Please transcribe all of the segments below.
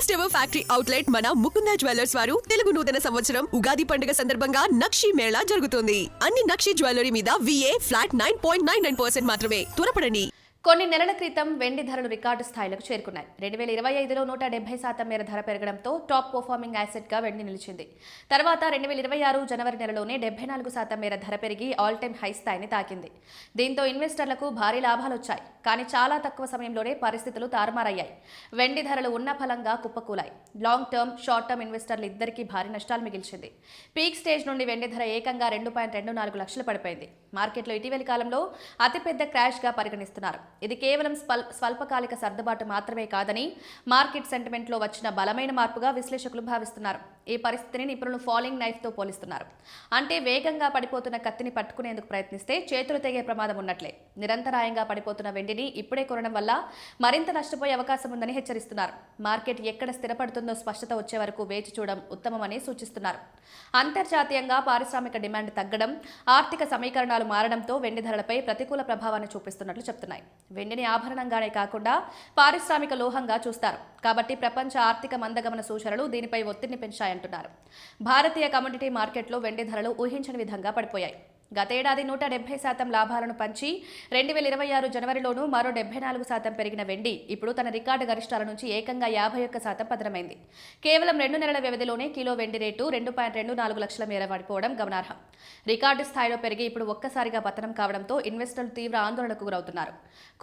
First ever factory outlet మన Mukunda jewellers వారు తెలుగు నూతన సంవత్సరం ఉగాది పండుగ సందర్భంగా నక్షి మేళా జరుగుతుంది. అన్ని నక్షి జ్యువెలరీ మీద VA ఫ్లాట్ 9.99% మాత్రమే. త్వరపడండి. కొన్ని నెలల క్రితం వెండి ధరలు రికార్డు స్థాయిలకు చేరుకున్నాయి. 2025లో 170% మేర ధర పెరగడంతో టాప్ పర్ఫార్మింగ్ యాసెట్గా వెండి నిలిచింది. తర్వాత 2026 జనవరి నెలలోనే 74% మేర ధర పెరిగి ఆల్ టైమ్ హై స్థాయిని తాకింది. దీంతో ఇన్వెస్టర్లకు భారీ లాభాలు వచ్చాయి. కానీ చాలా తక్కువ సమయంలోనే పరిస్థితులు తారుమారయ్యాయి. వెండి ధరలు ఉన్న ఫలంగా కుప్పకూలాయి. లాంగ్ టర్మ్, షార్ట్ టర్మ్ ఇన్వెస్టర్లు ఇద్దరికీ భారీ నష్టాలు మిగిల్చింది. పీక్ స్టేజ్ నుండి వెండి ధర ఏకంగా 2.24 లక్షలు పడిపోయింది. మార్కెట్లో ఇటీవలి కాలంలో అతిపెద్ద క్రాష్గా పరిగణిస్తున్నారు. ఇది కేవలం స్వల్పకాలిక సర్దుబాటు మాత్రమే కాదని మార్కెట్ సెంటిమెంట్లో వచ్చిన బలమైన మార్పుగా విశ్లేషకులు భావిస్తున్నారు. ఈ పరిస్థితిని నిపుణులు ఫాలింగ్ నైఫ్తో పోలిస్తున్నారు. అంటే వేగంగా పడిపోతున్న కత్తిని పట్టుకునేందుకు ప్రయత్నిస్తే చేతులు తెగే ప్రమాదం ఉన్నట్లే. నిరంతరాయంగా పడిపోతున్న వెండిని ఇప్పుడే కొనడం వల్ల మరింత నష్టపోయే అవకాశం ఉందని హెచ్చరిస్తున్నారు. మార్కెట్ ఎక్కడ స్థిరపడుతుందో స్పష్టత వచ్చే వరకు వేచి చూడడం ఉత్తమమని సూచిస్తున్నారు. అంతర్జాతీయంగా పారిశ్రామిక డిమాండ్ తగ్గడం, ఆర్థిక సమీకరణాలు మారడంతో వెండి ధరలపై ప్రతికూల ప్రభావాన్ని చూపిస్తున్నట్లు చెప్తున్నాయి. వెండిని ఆభరణంగానే కాకుండా పారిశ్రామిక లోహంగా చూస్తారు కాబట్టి ప్రపంచ ఆర్థిక మందగమన సూచనలు దీనిపై ఒత్తిడిని పెంచాయంటున్నారు. భారతీయ కమోడిటీ మార్కెట్లో వెండి ధరలు ఊహించని విధంగా పడిపోయాయి. గతేడాది 170% లాభాలను పంచి 2026 జనవరిలోనూ మరో 74% పెరిగిన వెండి ఇప్పుడు తన రికార్డు గరిష్టాల నుంచి ఏకంగా 51% పతనమైంది. కేవలం 2 నెలల వ్యవధిలోనే కిలో వెండి రేటు 2.24 లక్షల మేర పడిపోవడం గమనార్హం. రికార్డు స్థాయిలో పెరిగి ఇప్పుడు ఒక్కసారిగా పతనం కావడంతో ఇన్వెస్టర్లు తీవ్ర ఆందోళనకు గురవుతున్నారు.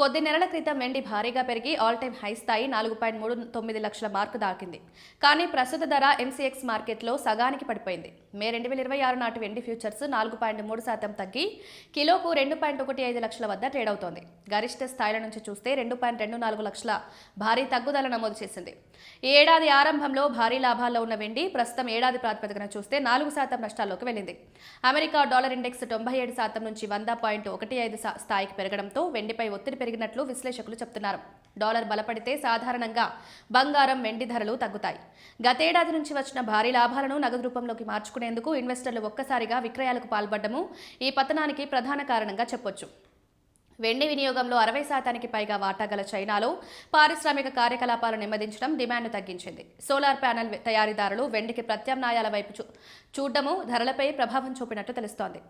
కొద్ది నెలల క్రితం వెండి భారీగా పెరిగి ఆల్ టైమ్ హై స్థాయి 4.39 లక్షల మార్కు దాకింది. కానీ ప్రస్తుత ధర MCX మార్కెట్లో సగానికి పడిపోయింది. మే 2026 నాటి వెండి ఫ్యూచర్స్ 4.3% తగ్గి కిలోకు 2.15 లక్షల వద్ద ట్రేడ్ అవుతోంది. గరిష్ట స్థాయిల నుంచి చూస్తే 2.24 లక్షల భారీ తగ్గుదల నమోదు చేసింది. ఈ ఏడాది ఆరంభంలో భారీ లాభాల్లో ఉన్న వెండి ప్రస్తుతం ఏడాది ప్రాతిపదికన చూస్తే 4% నష్టాల్లోకి వెళ్లింది. అమెరికా డాలర్ ఇండెక్స్ 97% నుంచి 100.15 స్థాయికి పెరగడంతో వెండిపై ఒత్తిడి పెరిగినట్లు విశ్లేషకులు చెబుతున్నారు. డాలర్ బలపడితే సాధారణంగా బంగారం, వెండి ధరలు తగ్గుతాయి. గతేడాది నుంచి వచ్చిన భారీ లాభాలను నగదు రూపంలోకి మార్చుకునేందుకు ఇన్వెస్టర్లు ఒక్కసారిగా విక్రయాలకు పాల్పడము ఈ పతనానికి ప్రధాన కారణంగా చెప్పొచ్చు. వెండి వినియోగంలో 60% పైగా వాటా గల చైనాలో పారిశ్రామిక కార్యకలాపాలు నెమ్మదించడం డిమాండ్ను తగ్గించింది. సోలార్ ప్యానెల్ తయారీదారులు వెండికి ప్రత్యామ్నాయాల వైపు చూడడము ధరలపై ప్రభావం చూపినట్టు తెలుస్తోంది.